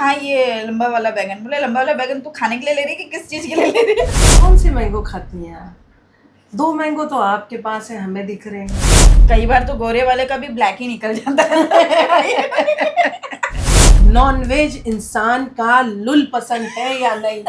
हाँ ये लंबा वाला बैगन। बोले लंबा वाला बैगन तू खाने के लिए ले रही है कि किस चीज के लिए ले रही है? कौन सी मैंगो खाती हैं आप? 2 मैंगो तो आपके पास है, हमें दिख रहे हैं। कई बार तो गोरे वाले का भी ब्लैक ही निकल जाता है। नॉनवेज इंसान का लुल पसंद है या नहीं?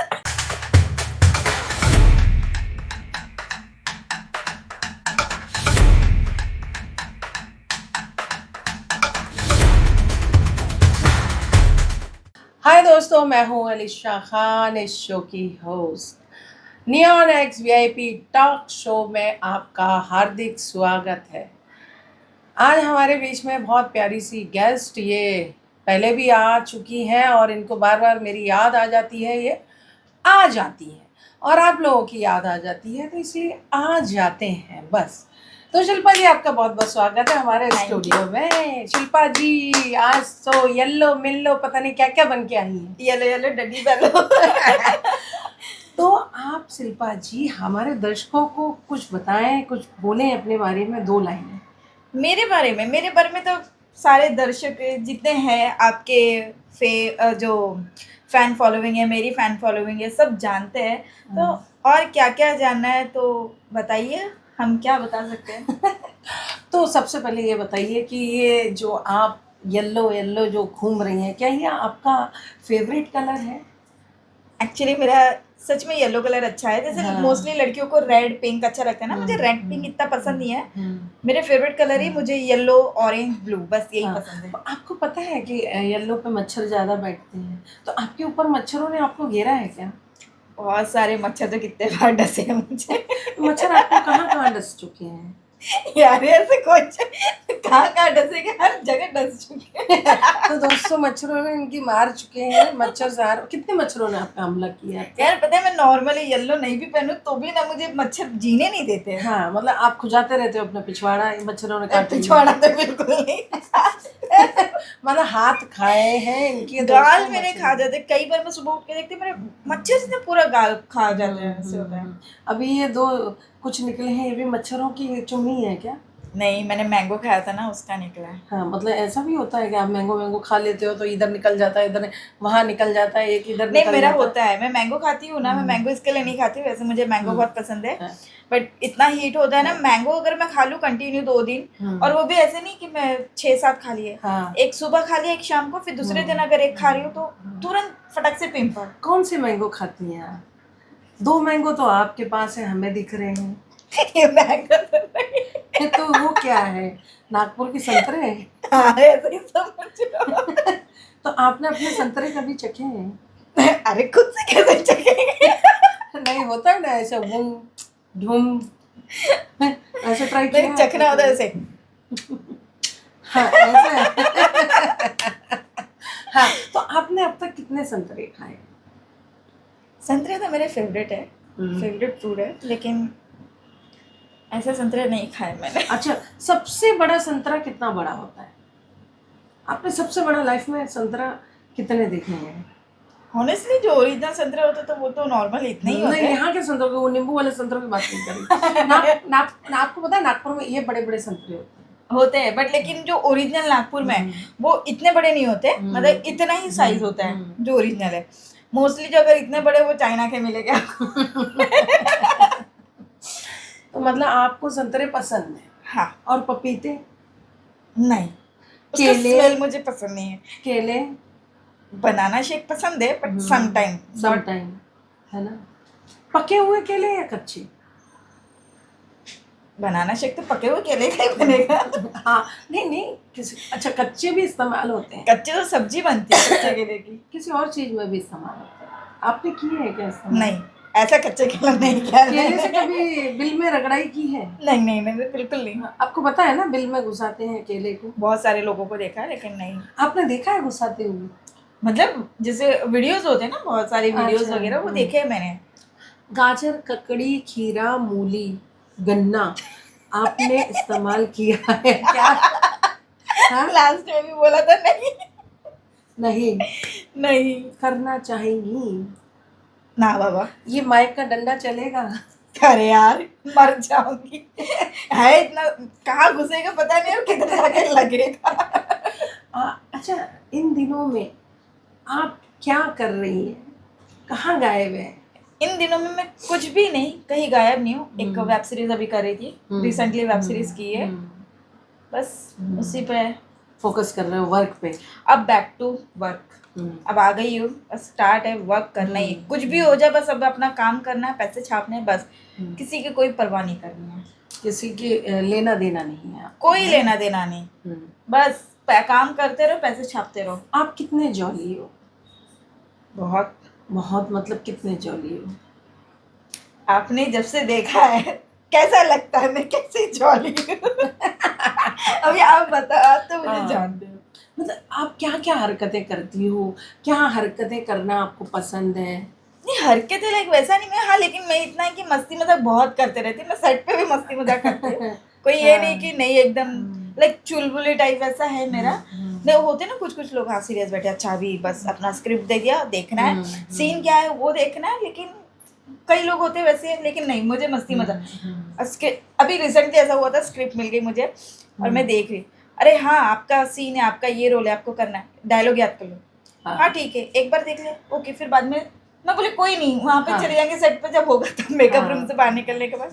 हाय दोस्तों, मैं हूं अलीशा खान, इस शो की host. Neon x VIP talk show में आपका हार्दिक स्वागत है। आज हमारे बीच में बहुत प्यारी सी गेस्ट, ये पहले भी आ चुकी हैं और इनको बार बार मेरी याद आ जाती है, ये आ जाती है और आप लोगों की याद आ जाती है, तो इसलिए आ जाते हैं बस। तो शिल्पा जी, आपका बहुत बहुत स्वागत है हमारे स्टूडियो में। शिल्पा जी आज तो येलो मिल्लो पता नहीं क्या क्या बन के आई हैं। येलो येलो डडी बेलो। तो आप शिल्पा जी हमारे दर्शकों को कुछ बताएं, कुछ बोलें अपने बारे में, 2 लाइनें। मेरे बारे में तो सारे दर्शक जितने हैं आपके जो फैन फॉलोइंग है, मेरी फैन फॉलोइंग है, सब जानते हैं। तो और क्या क्या जानना है तो बताइए, हम क्या बता सकते हैं। तो सबसे पहले ये बताइए कि ये जो आप येलो येलो जो घूम रही हैं, क्या ये आपका फेवरेट कलर है? एक्चुअली मेरा सच में येलो कलर अच्छा है। जैसे हाँ। मोस्टली लड़कियों को रेड पिंक अच्छा लगता है ना, मुझे रेड पिंक इतना पसंद नहीं है। मेरे फेवरेट कलर ही मुझे येलो ऑरेंज ब्लू, बस यही हाँ। पसंद है। आपको पता है कि येलो पे मच्छर ज़्यादा बैठते हैं, तो आपके ऊपर मच्छरों ने आपको घेरा है क्या? बहुत सारे मच्छर तो कितने बार डसे हैं मुझे। मच्छर आपको कहाँ कहाँ डस चुके हैं? यार ऐसे कुछ कहाँ कहाँ डसेंगे, हर जगह डस चुके हैं। तो दोस्तों, मच्छरों ने इनकी मार चुके हैं मच्छर ज़ार। कितने मच्छरों ने आपका हमला किया है? यार पता है, मैं नॉर्मली येलो नहीं भी पहनूं तो भी ना मुझे मच्छर जीने नहीं देते हैं। हाँ, मतलब आप खुजाते रहते हो अपना पिछवाड़ा, मच्छरों ने काट लिया। पिछवाड़ा तो बिल्कुल नहीं। मतलब हाथ खाए हैं इनके, गाल मेरे खा जाते, कई बार मैं सुबह उठ के देखती हूँ मेरे मच्छर से पूरा गाल खा जाते हैं, ऐसे होता है। अभी ये 2 कुछ निकले हैं, ये भी मच्छरों की चुम्मी है क्या? नहीं, मैंने मैंगो खाया था ना, उसका निकला है। हाँ, मतलब ऐसा भी होता है कि आप मैंगो खा लेते हो तो इधर निकल जाता है, इधर वहाँ निकल जाता है, एक इधर नहीं, निकल मेरा जाता होता है। मैं मैंगो खाती हूँ ना, मैं मैंगो इसके लिए नहीं खाती, वैसे मुझे मैंगो बहुत पसंद है। बट इतना हीट होता है ना, मैंगो अगर मैं खा लूँ कंटिन्यू 2 दिन, और वो भी ऐसे नहीं कि मैं 6-7 खा लिए। हाँ। एक सुबह खा लिया, एक शाम को, फिर दूसरे दिन अगर एक खा रही हूँ तो तुरंत फटक से पिंपल। कौन से मैंगो खाती हैं आप? 2 मैंगो तो आपके पास है, हमें दिख रहे हैं। ये मैंगो तो नहीं। तो वो क्या है? नागपुर की संतरे? हाँ, ऐसे ही समझ लो। तो आपने अपने संतरे कभी चखे हैं? अरे खुद से कैसे चखेंगे? नहीं, होता है ना ऐसा घूम ढूम, ऐसे ट्राई किया नहीं, है चखना होता है ऐसे। हाँ, ऐसा। हाँ, तो आपने अब तक कितने संतरे खाए? संतरे तो मेरे फेवरेट है, फेवरेट फ्रूट है, लेकिन ऐसे संतरे नहीं खाए मैंने। अच्छा, सबसे बड़ा संतरा कितना बड़ा होता है? आपने सबसे बड़ा लाइफ में संतरा कितने देखे हैं? ऑनेस्टली जो ओरिजिनल संतरे होते तो वो तो नॉर्मल इतने ही होते नहीं, हैं। यहाँ के संतरों के, वो नींबू वाले संतरों की बात नहीं कर रही। आपको पता है नागपुर में ये बड़े बड़े संतरे होते हैं, बट लेकिन जो ओरिजिनल नागपुर में वो इतने बड़े नहीं होते, मतलब इतना ही साइज होता है जो ओरिजिनल है। मोस्टली जो अगर इतने बड़े वो चाइना के मिलेगा। तो मतलब आपको संतरे पसंद है? हाँ। और पपीते? नहीं, उसका केले? स्मेल मुझे पसंद नहीं है। केले? बनाना शेक पसंद है, बट सम टाइम है ना। पके हुए केले या कच्चे? बनाना शेक तो पके हुए केले का ही बनेगा। हाँ, नहीं, अच्छा, कच्चे भी इस्तेमाल होते हैं। कच्चे तो सब्जी बनती है कच्चे केले की। किसी और चीज में भी इस्तेमाल होता है। आपने किए है क्या इस्तेमाल? नहीं, ऐसा कच्चे केला नहीं किया। केले से कभी बिल में रगड़ाई की है? नहीं, बिल्कुल नहीं। आपको पता है ना, बिल में घुसाते हैं केले को। बहुत सारे लोगों को देखा है, लेकिन नहीं। आपने देखा है घुसाते हुए? मतलब जैसे वीडियोस होते हैं ना, बहुत सारे वीडियोस अच्छा, वगैरह, वो देखे हैं मैंने। गाजर, ककड़ी, खीरा, मूली, गन्ना आपने इस्तेमाल किया है क्या? हाँ? लास्ट में भी बोला था नहीं। नहीं करना चाहेंगी? ना बाबा, ये माइक का डंडा चलेगा? अरे यार मर जाऊंगी। है इतना, कहाँ घुसेगा पता नहीं और कितना जाके लगेगा। अच्छा, इन दिनों में आप क्या कर रही हैं, कहाँ गायब हैं? इन दिनों में मैं कुछ भी नहीं, कहीं गायब नहीं हूँ। एक वेब सीरीज अभी कर रही थी, रिसेंटली वेब सीरीज की है, बस उसी पे फोकस कर रहे हो वर्क पे? अब बैक टू वर्क, अब आ गई हूँ, बस स्टार्ट है, वर्क करना ही, कुछ भी हो जाए बस अब अपना काम करना है, पैसे छापने हैं बस, किसी की कोई परवाह नहीं करनी है, किसी की लेना देना नहीं है आपको, कोई है? लेना देना नहीं, बस काम करते रहो, पैसे छापते रहो। आप कितने जॉली हो? बहुत बहुत मतलब कितने जॉली हो? आपने जब से देखा है कैसा लगता है मैं कैसे जॉली हूँ? अभी आप बताओ, आप तो मुझे हाँ। जानते हो। मतलब आप क्या क्या हरकतें करती हो, क्या हरकतें करना आपको पसंद है? नहीं हरकतें लाइक वैसा नहीं, मैं हाँ, लेकिन मैं इतना है कि मस्ती मजाक बहुत करते रहती हूँ, मैं सेट पे भी मस्ती मजाक करती हूँ, कोई ये नहीं कि नहीं एकदम लाइक चुलबुले टाइप वैसा है मेरा। नहीं होते ना कुछ कुछ लोग, हाँ सीरियस बैठे, अच्छा अभी बस अपना स्क्रिप्ट दे दिया, देखना है सीन क्या है वो देखना है, लेकिन कई लोग होते वैसे हैं, लेकिन नहीं मुझे मस्ती मजाक। अभी रिसेंटली ऐसा हुआ था, स्क्रिप्ट मिल गई मुझे और मैं देख रही, अरे हाँ आपका सीन है, आपका ये रोल है, आपको करना है, डायलॉग याद कर लो, हाँ ठीक है एक बार देख ले, ओके, फिर बाद में मैं बोले कोई नहीं, वहाँ पे चले जाएंगे सेट पे जब होगा तब, मेकअप रूम से बाहर निकलने के बाद,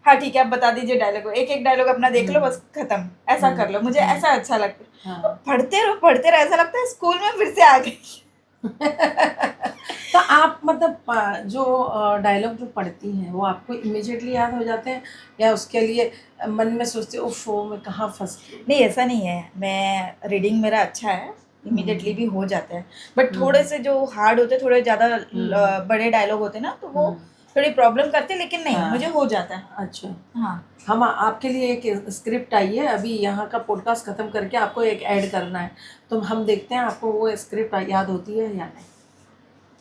हाँ ठीक है आप बता दीजिए डायलॉग, एक एक डायलॉग अपना देख लो बस खत्म, ऐसा कर लो, मुझे ऐसा अच्छा लगता है। पढ़ते रहो ऐसा लगता है स्कूल में फिर से आ गई। तो आप मतलब जो डायलॉग जो पढ़ती हैं वो आपको इमिजिएटली याद हो जाते हैं, या उसके लिए मन में सोचते हो उफ मैं कहाँ फंस गई? नहीं ऐसा नहीं है, मैं रीडिंग मेरा अच्छा है, इमीडिएटली भी हो जाते हैं, बट थोड़े से जो हार्ड होते हैं, थोड़े ज़्यादा बड़े डायलॉग होते हैं ना, तो वो थोड़ी प्रॉब्लम करते हैं, लेकिन नहीं मुझे हो जाता है। अच्छा, हाँ हम आपके लिए एक स्क्रिप्ट आई है, अभी यहाँ का पॉडकास्ट खत्म करके आपको एक ऐड करना है, तो हम देखते हैं आपको वो स्क्रिप्ट याद होती है या नहीं।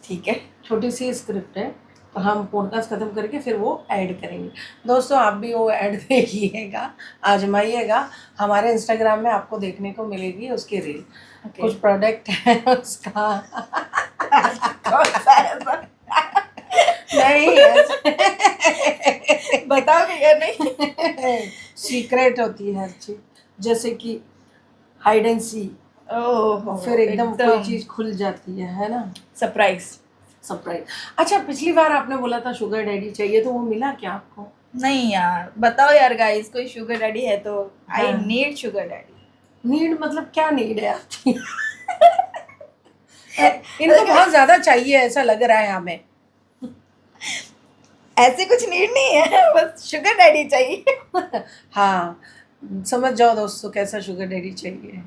ठीक है, छोटी सी स्क्रिप्ट है, तो हम पॉडकास्ट खत्म करके फिर वो ऐड करेंगे। दोस्तों आप भी वो ऐड देखिएगा, आजमाइएगा, हमारे इंस्टाग्राम में आपको देखने को मिलेगी उसकी रील। कुछ प्रोडक्ट है उसका नहीं बताओगे या नहीं? सीक्रेट होती है हर चीज, जैसे कि हाइड एंड सी, फिर एकदम कोई चीज खुल जाती है ना, सरप्राइज। अच्छा पिछली बार आपने बोला था शुगर डैडी चाहिए, तो वो मिला क्या आपको? नहीं यार बताओ यार गाइस, कोई शुगर डैडी है तो, I need sugar daddy. Need मतलब क्या नीड है आपकी? इनको बहुत ज्यादा चाहिए ऐसा लग रहा है हमें। ऐसे कुछ नीड नहीं है, बस शुगर डैडी चाहिए। हाँ समझ जाओ दोस्तों कैसा शुगर डैडी चाहिए।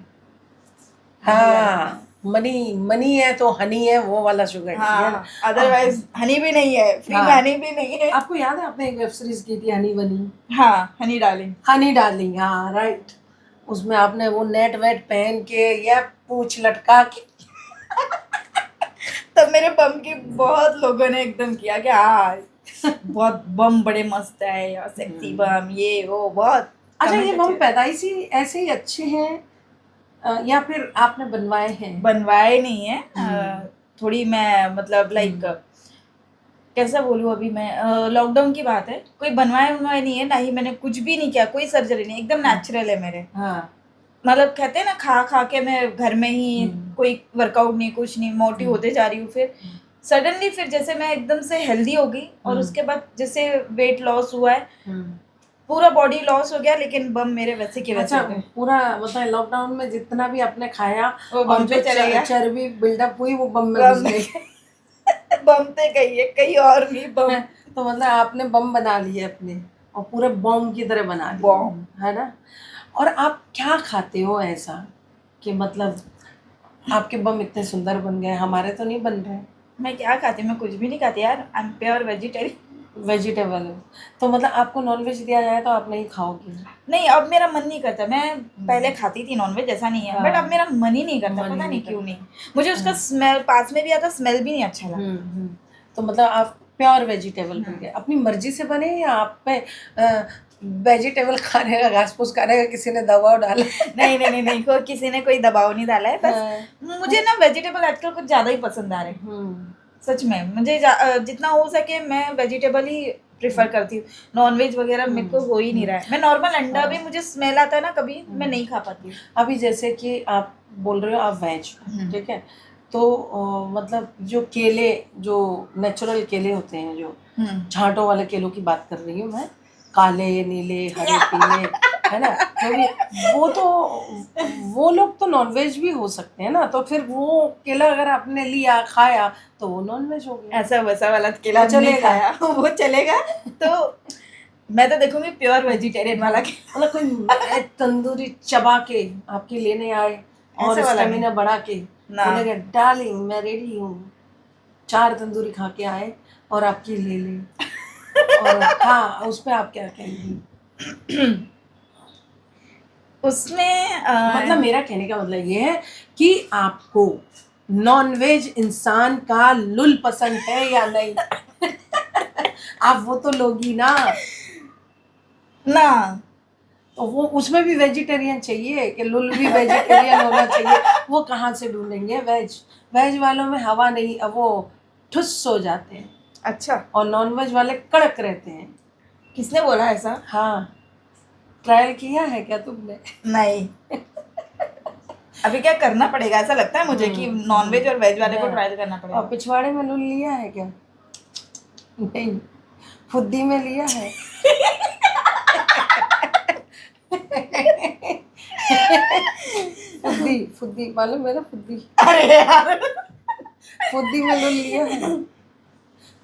हाँ मनी है तो हनी है, वो वाला शुगर डैडी। हाँ अदरवाइज हनी भी नहीं है, फ्री में हनी भी नहीं है। आपको याद है आपने एक वेब सीरीज की थी हनी बनी? हाँ हनी डार्लिंग, हाँ राइट, उसमें आपने वो नेट वेट पहन के या पूंछ लटका के तब मेरे बम की बहुत लोगों ने एकदम किया कि हाँ बहुत बम बड़े मस्त है, या सेक्सी बम ये वो बहुत। अच्छा ये बम पैदाइशी ऐसे ही अच्छे हैं या फिर आपने बनवाए हैं? बनवाए नहीं है, थोड़ी मैं मतलब लाइक कैसा बोलूँ, अभी मैं लॉकडाउन की बात है, कोई बनवाए नहीं है, ना ही मैंने कुछ भी नहीं किया, कोई सर्जरी नहीं, एकदम नेचुरल है मेरे। मतलब कहते हैं ना खा खा के मैं घर में ही, कोई वर्कआउट नहीं कुछ नहीं, मोटी होते जा रही हूँ, फिर सडनली फिर जैसे मैं एकदम से हेल्दी हो गई, और उसके बाद जैसे वेट लॉस हुआ है, पूरा बॉडी लॉस हो गया, लेकिन बम मेरे वैसे के वैसे। अच्छा पूरा मतलब लॉकडाउन में जितना भी आपने खाया वो बम पे चला गया, चर्बी बिल्डअप हुई वो बम में घुस गई। बम पे गई है कहीं और नहीं बम। तो मतलब आपने बम बना लिए अपने, और पूरे बम की तरह बना लिए, बम है ना? और आप क्या खाते हो ऐसा कि मतलब आपके बम इतने सुंदर बन गए, हमारे तो नहीं बन रहे? मैं क्या खाती, मैं कुछ भी नहीं खाती यार, I am pure vegetarian. Vegetable हो तो मतलब आपको नॉनवेज दिया जाए तो आप नहीं खाओगे? नहीं अब मेरा मन नहीं करता, मैं पहले खाती थी नॉनवेज, ऐसा नहीं है, बट अब मेरा मन ही नहीं करता, पता नहीं क्यों नहीं, मुझे उसका स्मेल पास में भी आता, स्मेल भी नहीं अच्छा लगा। तो मतलब आप प्योर वेजिटेबल बन गए, अपनी मर्जी से बने या आप पे वेजिटेबल खाने का घास फूस खाने का किसी ने दबाव डाला? नहीं कोई किसी ने कोई दबाव नहीं डाला है, बस मुझे ना वेजिटेबल आजकल कुछ ज़्यादा ही पसंद आ रहे हैं, सच में मुझे जितना हो सके मैं वेजिटेबल ही प्रेफर करती हूँ, नॉनवेज वगैरह मेरे को हो ही नहीं रहा है। मैं नॉर्मल अंडा भी मुझे स्मेल आता है ना कभी, मैं नहीं खा पाती हूँ। अभी जैसे कि आप बोल रहे हो आप वेज, ठीक है, तो मतलब जो केले, जो नेचुरल केले होते हैं, जो झांटों वाले केलों की बात कर रही हूँ मैं, काले नीले हरे पीले, है ना, जो भी, वो तो वो लोग तो नॉनवेज भी हो सकते हैं ना, तो फिर वो केला अगर आपने लिया खाया तो वो नॉनवेज हो गया। ऐसा वैसा वाला केला वो नहीं चलेगा। खाया वो चलेगा। तो मैं तो देखूंगी प्योर वेजिटेरियन वाला केला। मतलब कोई तंदूरी चबा के आपके लेने आए और ऐसा वाला स्टेमिना बढ़ा के ना। बोलेगा डार्लिंग मैं रेडी हूँ, 4 तंदूरी खा के आए और आपकी ले ले, और हाँ उसमें आप क्या कहेंगी? उसमें मतलब मेरा कहने का मतलब ये है कि आपको नॉनवेज इंसान का लुल पसंद है या नहीं? आप वो तो लोगी ना, ना तो वो उसमें भी वेजिटेरियन चाहिए कि लुल भी वेजिटेरियन होना चाहिए। वो कहाँ से ढूंढेंगे? वेज वालों में हवा नहीं, अब वो ठुस हो जाते हैं, अच्छा, और नॉनवेज वाले कड़क रहते हैं। किसने बोला ऐसा? हाँ, ट्रायल किया है क्या तुमने? नहीं। अभी क्या करना पड़ेगा, ऐसा लगता है मुझे कि नॉनवेज और वेज वाले को ट्रायल करना और पड़ेगा। पिछवाड़े में लुल लिया है क्या? नहीं, फुद्दी में लिया है। फुद्दी मालूम है ना? फुद्दी, अरे यार, फुद्दी में लुल लिया है।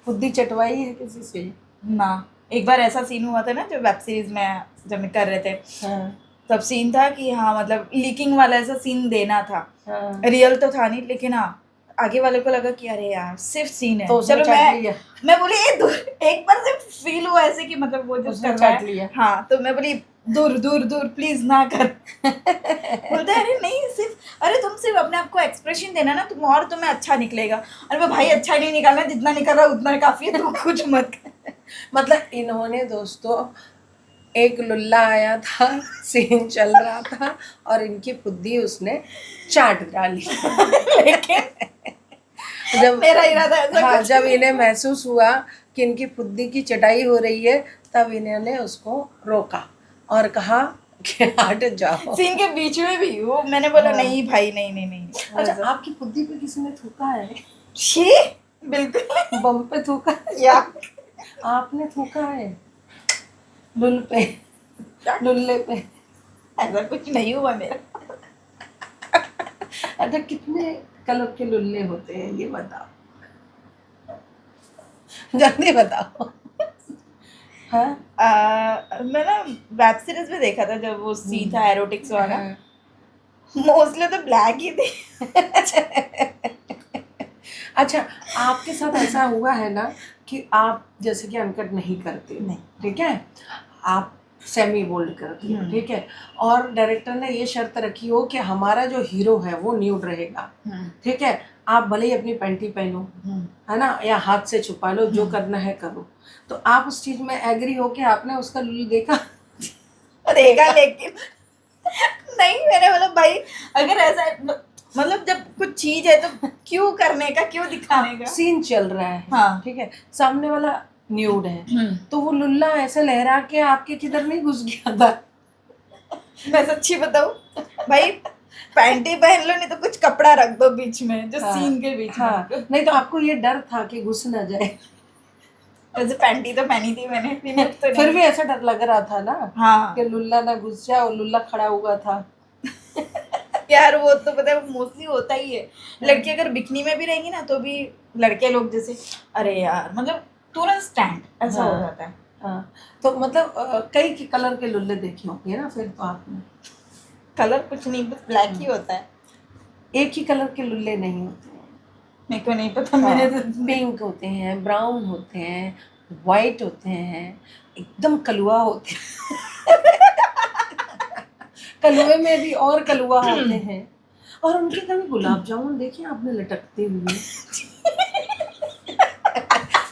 फुद्दी चटवाई है किसी से? ना। एक बार ऐसा सीन हुआ था ना, जो वेब सीरीज में जब कर रहे थे, हाँ तब सीन था कि हाँ मतलब लीकिंग वाला ऐसा सीन देना था। हाँ, रियल तो था नहीं, लेकिन हाँ आगे वाले को लगा कि अरे यार सिर्फ सीन है, तो उसने चलो चाट लिया। मैं बोली दूर, एक बार से फील हुआ ऐसे कि मतलब वो जो उसने कर रहा चाट है, लिया। हाँ, तो मैं बोली दूर दूर दूर प्लीज ना कर। बोलते हैं, अरे नहीं, सिर्फ अरे तुम सिर्फ अपने आप को एक्सप्रेशन देना ना, तुम और तुम्हें अच्छा निकलेगा। अरे मैं भाई अच्छा नहीं निकालना, जितना निकल रहा उतना काफी है, तू कुछ मत कर। मतलब इन्होंने दोस्तों, एक लुल्ला आया था, सीन चल रहा था, और इनकी फुद्दी उसने चाट डाली। लेकिन जब मेरा इरादा ऐसा हाँ, कुछ जब नहीं इन्हें महसूस हुआ कि इनकी फुद्दी की चटाई हो रही है, तब इन्होंने उसको रोका और कहा कि हट जाओ। सीन के बीच में भी वो मैंने बोला हाँ। नहीं भाई, नहीं नहीं नहीं। अच्छा, आपकी फुद्दी पे किसी ने थूका है? छी, बिल्कुल बम पे थूका है? या आपने थूका है लुल पे, लुल्ले पे? ऐसा कुछ नहीं हुआ मेरा। अच्छा, कितने कलर के लुल्ले होते हैं ये बताओ, जल्दी बताओ। हाँ, मैं ना वेब सीरीज में देखा था, जब वो सीन था एरोटिक्स वाला, हाँ। मोस्टली तो ब्लैक ही थे। अच्छा, आपके साथ ऐसा हुआ है ना कि आप जैसे कि अनकट नहीं करते हो, नहीं। ठीक है, आप सेमी बोल्ड करती हो, हम्म। ठीक है, और डायरेक्टर ने ये शर्त रखी हो कि हमारा जो हीरो है वो न्यूड रहेगा, ठीक है, आप भले ही अपनी पैंटी पहनो, है ना, या हाथ से छुपा लो, जो करना है करो, तो आप उस चीज में एग्री हो कि आपने उसका लुल देखा? देखा, लेकिन नहीं, मैंने बोला भाई अगर ऐसा मतलब जब कुछ चीज है तो क्यों करने का, क्यों दिखाने का। सीन चल रहा है, हाँ। ठीक है, सामने वाला न्यूड है, तो वो लुल्ला ऐसे लहरा के आपके किधर नहीं घुस गया था? मैं सच्ची बताऊं भाई, पैंटी पहन लो, नहीं तो कुछ कपड़ा रख दो बीच में, जो हाँ, सीन के बीच हाँ, में। नहीं तो आपको ये डर था कि घुस ना जाए? वैसे पैंटी तो पहनी थी मैंने, remove तो फिर नहीं। भी ऐसा डर लग रहा था ना हाँ कि लुल्ला ना घुस जाए, और लुल्ला खड़ा हुआ था। यार, वो तो पता है मोस्टली होता ही है, लड़की अगर बिकनी में भी रहेंगी ना तो भी लड़के लोग जैसे अरे यार मतलब तुरंत स्टैंड ऐसा हो हाँ। जाता है। हाँ, तो मतलब कई के कलर के लुल्ले देखे होंगे ना फिर तो आपने? कलर कुछ नहीं, बस ब्लैक ही होता है। एक ही कलर के लुल्ले नहीं होते हैं। मेरे को नहीं पता, मैंने तो पिंक होते हैं, ब्राउन होते हैं, वाइट होते हैं, एकदम कलुआ होते हैं। कलुए में भी और कलुआ होते हैं, और उनके कभी गुलाब जामुन देखे आपने लटकते हुए?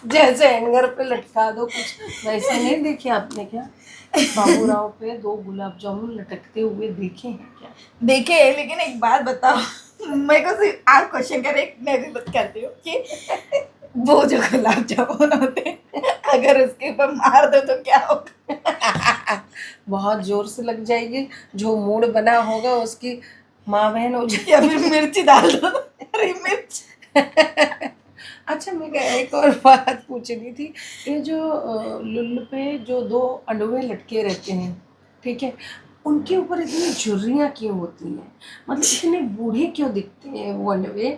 जैसे हैंगर पे लटका दो कुछ, वैसे नहीं देखे आपने क्या? बाबूराव पे 2 गुलाब जामुन लटकते हुए देखे हैं क्या? देखे, लेकिन एक बात बताओ, मेरे को सिर्फ आप क्वेश्चन करे, मैं भी बात करती हूँ कि वो जो गुलाब जामुन होते हैं, अगर उसके ऊपर मार दो तो क्या होगा? बहुत जोर से लग जाएगी, जो मूड बना होगा उसकी माँ बहन हो जाएगी। या फिर मिर्ची डाल दो। हरी मिर्च। अच्छा, मैं एक और बात पूछनी थी। ये जो लुल्ल पे जो 2 अंडुए लटके रहते हैं, ठीक है? उनके ऊपर इतनी झुर्रियाँ क्यों होती हैं? मतलब इतने बूढ़े क्यों दिखते हैं वो अंडुए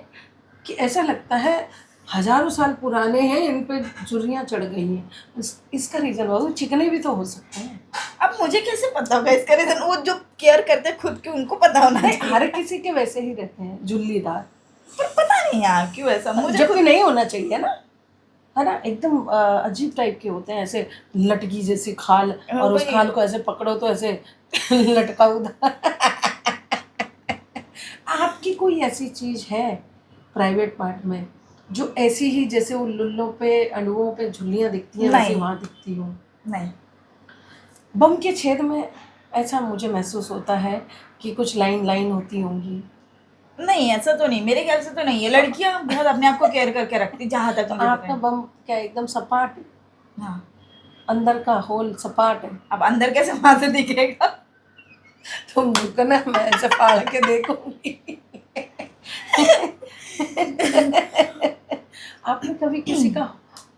कि ऐसा लगता है हज़ारों साल पुराने हैं, इन पे झुर्रियाँ चढ़ गई हैं। इसका रीज़न वो चिकने भी तो हो सकते हैं। अब मुझे कैसे पता होगा इसका रीजन? वो जो केयर करते हैं खुद की, उनको पता होना नहीं, चाहिए। हर किसी के वैसे ही रहते हैं, झुर्रीदार। पर पता नहीं यार क्यों ऐसा, मुझे जबकि खुद नहीं होना चाहिए ना, है ना? एकदम अजीब टाइप के होते हैं, ऐसे लटकी जैसी खाल, और उस वही। खाल को ऐसे पकड़ो तो ऐसे लटका उधर। आपकी कोई ऐसी चीज है प्राइवेट पार्ट में जो ऐसी ही, जैसे वो लुल्लों पे अंडुओं पे झुल्लियां दिखती हैं, वैसे नहीं वहां दिखती हो? नहीं बम के छेद में ऐसा मुझे महसूस होता है कि कुछ लाइन लाइन होती होंगी। नहीं, ऐसा तो नहीं, मेरे ख्याल से तो नहीं है। तो लड़कियां बहुत अपने आप को केयर करके रखती, जहां तक तो मुझे पता आपका है। बम क्या एकदम सपाट है? हाँ। अंदर का होल सपाट है? अब अंदर कैसे वहां से दिखेगा? तुम रुको ना, मैं ऐसे फाड़ के देखूंगी। आपने कभी किसी का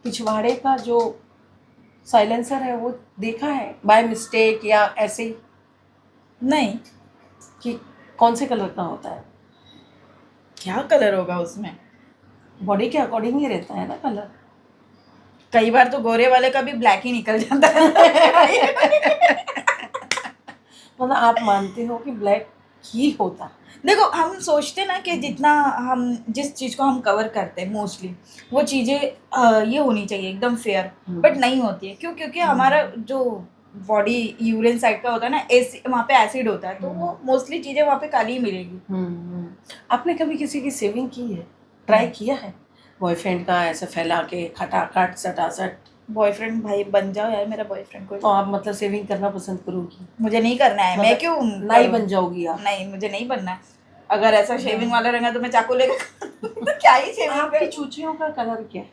पिछवाड़े का जो साइलेंसर है वो देखा है बाय मिस्टेक या ऐसे ही, नहीं। कि कौन से कलर का होता है? क्या कलर होगा उसमें? बॉडी के अकॉर्डिंग ही रहता है ना कलर। कई बार तो गोरे वाले का भी ब्लैक ही निकल जाता है। मतलब आप मानते हो कि ब्लैक ही होता है? देखो, हम सोचते ना कि जितना हम जिस चीज़ को हम कवर करते हैं मोस्टली, वो चीज़ें ये होनी चाहिए एकदम फेयर, बट नहीं होती है। क्यों? क्योंकि हमारा जो बॉडी यूरिन साइड का होता है ना, एसिड, वहाँ पे एसिड होता है, तो वो मोस्टली चीज़ें वहाँ पे काली ही मिलेगी। आपने कभी किसी की सेविंग की है, ट्राई किया है? बॉयफ्रेंड का ऐसे फैला के खटाखट सटासट? बॉयफ्रेंड, भाई बन जाओ यार मेरा बॉयफ्रेंड तो कोई। आप मतलब सेविंग करना पसंद करोगी? मुझे नहीं करना है, मैं मतलब क्यों नाई करूँ? बन जाओगी आप? नहीं, मुझे नहीं बनना है। अगर ऐसा शेविंग वाला रहेगा तो मैं चाकू लेकर तो क्या ही शेविंग आपकी कर। चूचियों का कलर क्या है?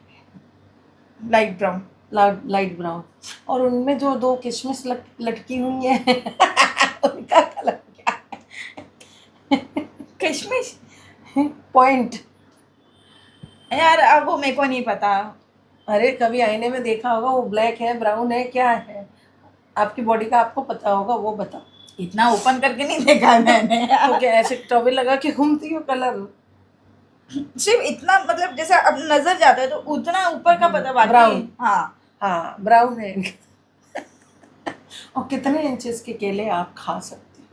Light brown. Light brown. और उनमें जो 2 किशमिश लटकी हुई है उनका कलर क्या किशमिश। है? पॉइंट। यार अब वो मेरे को नहीं पता। अरे कभी आईने में देखा होगा, वो ब्लैक है, ब्राउन है, क्या है? आपकी बॉडी का आपको पता होगा, वो बताओ। इतना ओपन करके नहीं देखा है मैंने यार। तो क्या ऐसे टॉवेल लगा के घूमती हो कलर? सिर्फ इतना, मतलब जैसे अब नजर जाता है तो उतना ऊपर का पता, बाकी ब्राउन। हाँ। हाँ, ब्राउन है इनका। और कितने इंचेस के केले आप खा सकते हो?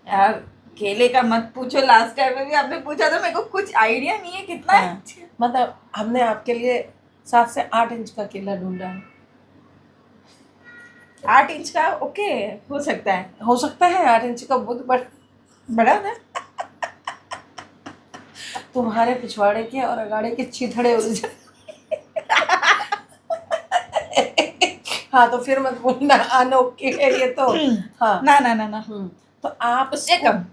यार केले का मत पूछो, लास्ट टाइम में भी आपने पूछा था, मेरे को कुछ आइडिया नहीं है कितना है। हाँ, मतलब हमने आपके लिए 7 से 8 इंच का केला ढूंढा है। 8 इंच का ओके, हो सकता है। हो सकता है 8 इंच का बहुत बड़ा। बड़ा था। तुम्हारे पिछवाड़े के और अगाड़े के चिथड़े उलझ। हाँ, तो फिर मत बोलना अनोखे है ये तो। हाँ। ना ना ना ना, तो आप उससे कम।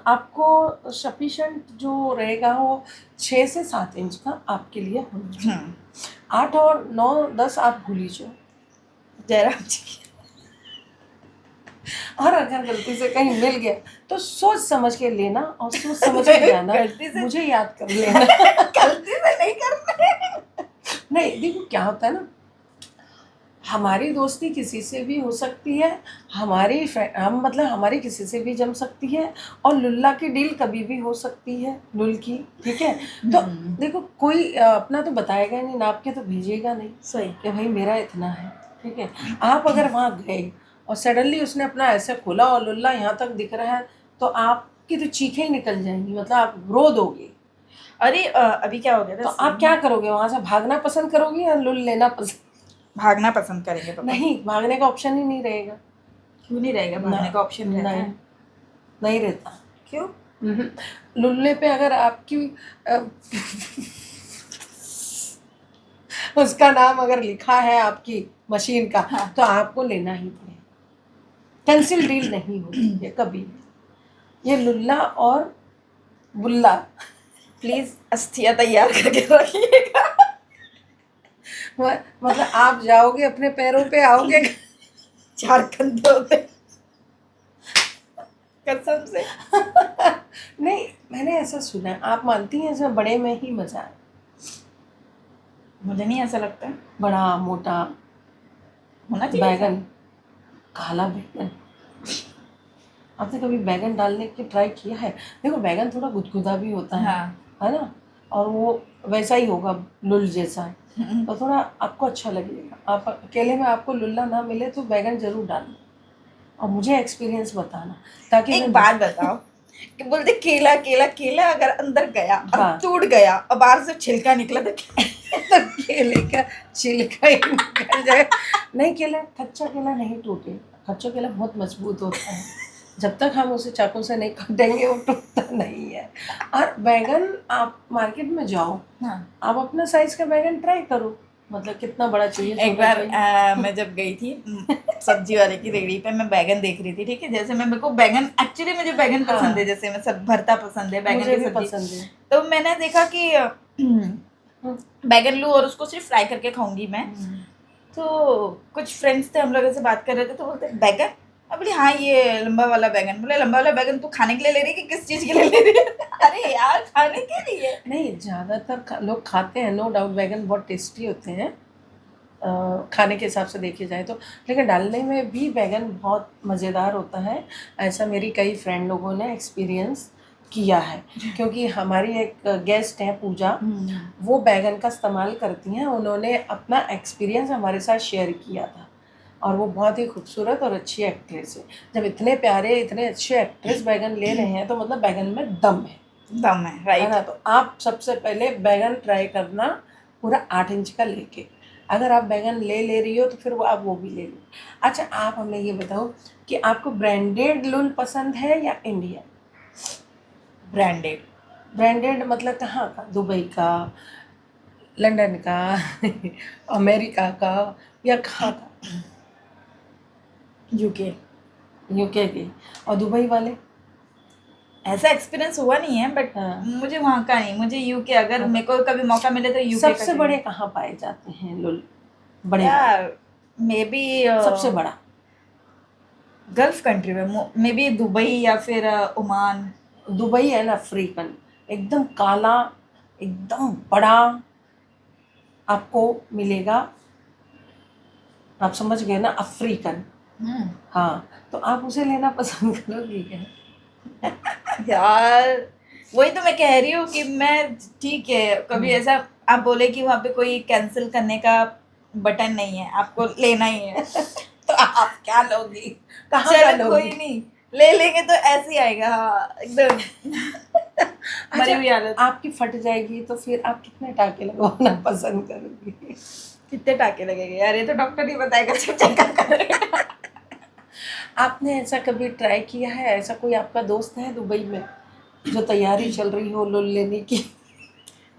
आपको सफिशेंट जो रहेगा वो 6 से 7 इंच का आपके लिए होना चाहिए। 8 और 9 10 आप भूल लीजिए। जयराम जी की। और अगर गलती से कहीं मिल गया तो सोच समझ के लेना और सोच समझ के जाना। गलती से। मुझे याद कर लेना। गलती से नहीं करना। नहीं, देखो क्या होता है ना, हमारी दोस्ती किसी से भी हो सकती है, हम मतलब हमारी किसी से भी जम सकती है, और लुल्ला की डील कभी भी हो सकती है, लुल की, ठीक है? तो देखो, कोई अपना तो बताएगा नहीं, नाप के तो भेजेगा नहीं सही। कि भाई मेरा इतना है, ठीक है? आप अगर वहाँ गए और सडनली उसने अपना ऐसे खोला और लुल्ला यहाँ तक दिख रहा है, तो आपकी तो चीखें ही निकल जाएंगी, मतलब आप रो दोगे। अरे अभी क्या हो गया था? तो आप क्या करोगे, वहाँ से भागना पसंद करोगे या लुल लेना पसंद? भागना पसंद करेंगे पापा। नहीं, भागने का ऑप्शन ही नहीं रहेगा। क्यों नहीं रहेगा? भागने का ऑप्शन रहता नहीं, है। नहीं रहता। क्यों? लुल्ले पे अगर आपकी उसका नाम अगर लिखा है आपकी मशीन का, हाँ। तो आपको लेना ही पड़ेगा। कैंसिल डील नहीं होती है कभी भी। ये लुल्ला और बुल्ला, प्लीज अस्थियां तैयार करके रखिएगा। मतलब आप जाओगे अपने पैरों पे, आओगे। झारखंड पे। कसम से। नहीं, मैंने ऐसा सुना है, आप मानती हैं इसमें बड़े में ही मजा है? मुझे नहीं ऐसा लगता है। बड़ा मोटा होना चाहिए ऐसा। बैगन, काला बैगन। आपने कभी बैगन डालने की ट्राई किया है? देखो बैगन थोड़ा गुदगुदा भी होता हाँ। है ना, और वो वैसा ही होगा, लुल जैसा है, तो थोड़ा आपको अच्छा लगेगा। आप अकेले में आपको लुल्ला ना मिले तो बैगन जरूर डालना, और मुझे एक्सपीरियंस बताना, ताकि एक मैं बात बताओ कि बोलते केला केला केला अगर अंदर गया और हाँ। टूट गया और बाहर से छिलका निकला तो तो केले का छिलका ही निकल जाए। नहीं, केला, कच्चा केला नहीं टूटेगा, कच्चा केला बहुत मजबूत होता है, जब तक हम उसे चाकू से नहीं काटेंगे वो टूटता नहीं है। और बैगन आप मार्केट में जाओ, हाँ। आप अपना साइज का बैगन ट्राई करो, मतलब कितना बड़ा चाहिए, एक छोटा बार चाहिए। मैं जब गई थी सब्जी वाले की रेहड़ी पे, मैं बैगन देख रही थी, ठीक है, जैसे मैं, मेरे को बैगन, एक्चुअली मुझे बैगन हाँ। पसंद है, जैसे मैं सब भरता पसंद है बैगन मुझे की भी सब्जी। पसंद है। तो मैंने देखा कि बैगन लूँ और उसको सिर्फ फ्राई करके खाऊंगी मैं। तो कुछ फ्रेंड्स थे, हम लोग ऐसे बात कर रहे थे, तो बोलते बैगन, मैं बोली हाँ ये लंबा वाला बैगन। बोले लंबा वाला बैगन तू खाने के लिए ले रही है कि किस चीज के लिए ले रही है? अरे यार खाने के लिए। नहीं, ज़्यादातर लोग खाते हैं, नो डाउट, बैगन बहुत टेस्टी होते हैं खाने के हिसाब से देखे जाए तो, लेकिन डालने में भी बैगन बहुत मज़ेदार होता है। ऐसा मेरी कई फ्रेंड लोगों ने एक्सपीरियंस किया है, क्योंकि हमारी एक गेस्ट है पूजा, वो बैगन का इस्तेमाल करती हैं, उन्होंने अपना एक्सपीरियंस हमारे साथ शेयर किया था, और वो बहुत ही खूबसूरत और अच्छी एक्ट्रेस है। जब इतने प्यारे इतने अच्छे एक्ट्रेस बैगन ले रहे हैं तो मतलब बैगन में दम है है, राइट। ना। तो आप सबसे पहले बैगन ट्राई करना पूरा 8 इंच का लेके, अगर आप बैगन ले रही हो तो फिर वो आप वो भी ले लो। अच्छा, आप हमें ये बताओ कि आपको ब्रांडेड लुल पसंद है या इंडियन? ब्रांडेड। ब्रांडेड मतलब कहाँ का? दुबई का, लंदन का, अमेरिका का, या कहाँ का? यूके। यूके के। और दुबई वाले? ऐसा एक्सपीरियंस हुआ नहीं है, बट हाँ। मुझे वहाँ का नहीं, मुझे यूके, अगर मेरे को कभी मौका मिले तो यूके का सबसे बड़े कहाँ पाए जाते हैं लुल, बड़े वाले? यार मे बी सबसे बड़ा गल्फ कंट्री में, मे बी दुबई या फिर ओमान। दुबई है ना, अफ्रीकन, एकदम काला, एकदम बड़ा आपको मिलेगा, आप समझ गए ना, अफ्रीकन। हाँ, तो आप उसे लेना पसंद करोगी क्या? यार वही तो मैं कह रही हूँ कि मैं, ठीक है, कभी ऐसा आप बोले कि वहाँ पे कोई कैंसिल करने का बटन नहीं है, आपको लेना ही है तो आप क्या लोगी, कहाँ का चलो कोई लोगी? नहीं, ले लेंगे तो ऐसे ही आएगा, हाँ एकदम मरी हुई अच्छा, हालत। आपकी फट जाएगी तो फिर आप कितने टाके लगवाना पसंद करोगी? कितने टाके लगेंगे यार, ये तो डॉक्टर ही बताएगा जब चेकअप करेगा। आपने ऐसा कभी ट्राई किया है, ऐसा कोई आपका दोस्त है दुबई में जो तैयारी चल रही हो लुल लेने की?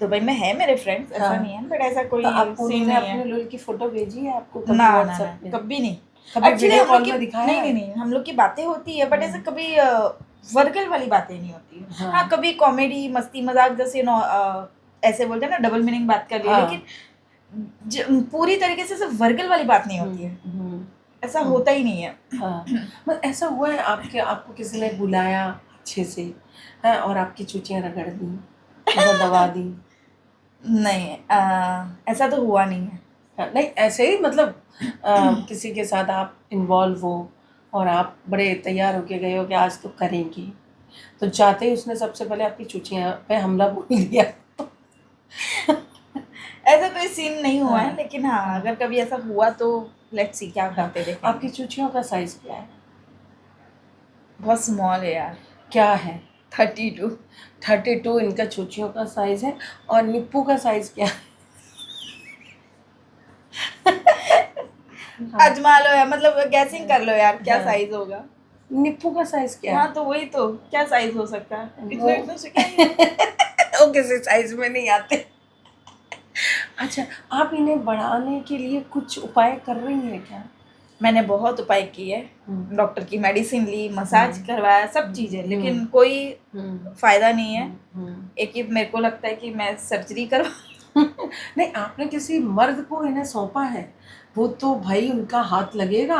दुबई में है मेरे फ्रेंड्स, ऐसा हाँ। नहीं है, बट ऐसा कोई तो आप सीन उन्होंने नहीं है। अपने लुल की फोटो भेजी है आपको कभी ना ना व्हाट्सएप पे? कभी नहीं। कभी एक्चुअली वीडियो हम लोग कॉल की, में दिखाया नहीं है? नहीं नहीं, हम लोग की बातें होती है, बट ऐसे कभी वर्गल वाली बातें नहीं होती है। हाँ। हाँ कभी कॉमेडी मस्ती मजाक जैसे ऐसे बोलते हैं ना, डबल मीनिंग बात कर लिया, हाँ। लेकिन पूरी तरीके से सिर्फ वर्गल वाली बात नहीं होती है, ऐसा होता ही नहीं है। हाँ, मतलब ऐसा हुआ है आपको किसी ने बुलाया अच्छे से, है, और आपकी चूचियाँ रगड़ दी, ऐसा दबा दी? नहीं ऐसा तो हुआ नहीं है। हाँ, नहीं ऐसे ही मतलब किसी के साथ आप इन्वॉल्व हो और आप बड़े तैयार होके गए हो कि आज तो करेंगे, तो जाते ही उसने सबसे पहले आपकी चूचियाँ पे हमला बोल दिया? ऐसा कोई सीन नहीं हुआ है, हाँ। लेकिन हाँ अगर कभी ऐसा हुआ तो लेट्स सी क्या करते देखेंगे। आपकी चूचियों का साइज क्या है? बहुत स्मॉल है यार, क्या है? 32। 32 इनका चूचियों का साइज है, और निप्पू का साइज क्या है? अजमा लो यार, मतलब गैसिंग कर लो यार, क्या हाँ। साइज होगा। निप्पू का साइज क्या है? हाँ तो वही तो, क्या साइज हो सकता है, वो इतना से क्या है? वो किसी साइज में नहीं आते। अच्छा, आप इन्हें बढ़ाने के लिए कुछ उपाय कर रही हैं क्या? मैंने बहुत उपाय किए, डॉक्टर की मेडिसिन ली, मसाज करवाया, सब चीजें, लेकिन कोई फायदा नहीं है। एक ही मेरे को लगता है कि मैं सर्जरी करवा नहीं, आपने किसी मर्द को इन्हें सौंपा है, वो तो भाई उनका हाथ लगेगा,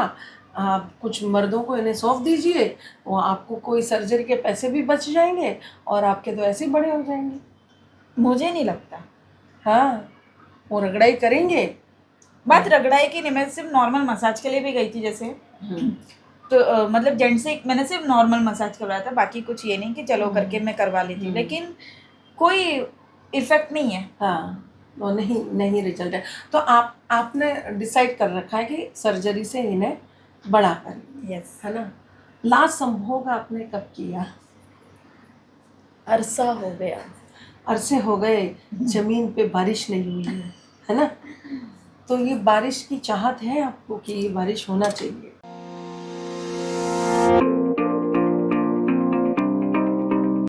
आप कुछ मर्दों को इन्हें सौंप दीजिए, वो आपको कोई सर्जरी के पैसे भी बच जाएंगे और आपके तो ऐसे ही बड़े हो जाएंगे। मुझे नहीं लगता। हाँ, वो रगड़ाई करेंगे। बात रगड़ाई की नहीं, मैं सिर्फ नॉर्मल मसाज के लिए भी गई थी जैसे। तो मतलब जेंट्स से मैंने सिर्फ नॉर्मल मसाज करवाया था, बाकी कुछ ये नहीं कि चलो करके मैं करवा ली थी, लेकिन कोई इफेक्ट नहीं है। हाँ, वो नहीं रिजल्ट है। तो आपने डिसाइड कर रखा है कि सर्जरी से इन्हें बड़ा करें, यस। है ना। लास्ट संभोग आपने कब किया? अरसा हो गया। अरसे हो गए, जमीन पे बारिश नहीं हुई है ना। तो ये बारिश की चाहत है आपको कि ये बारिश होना चाहिए?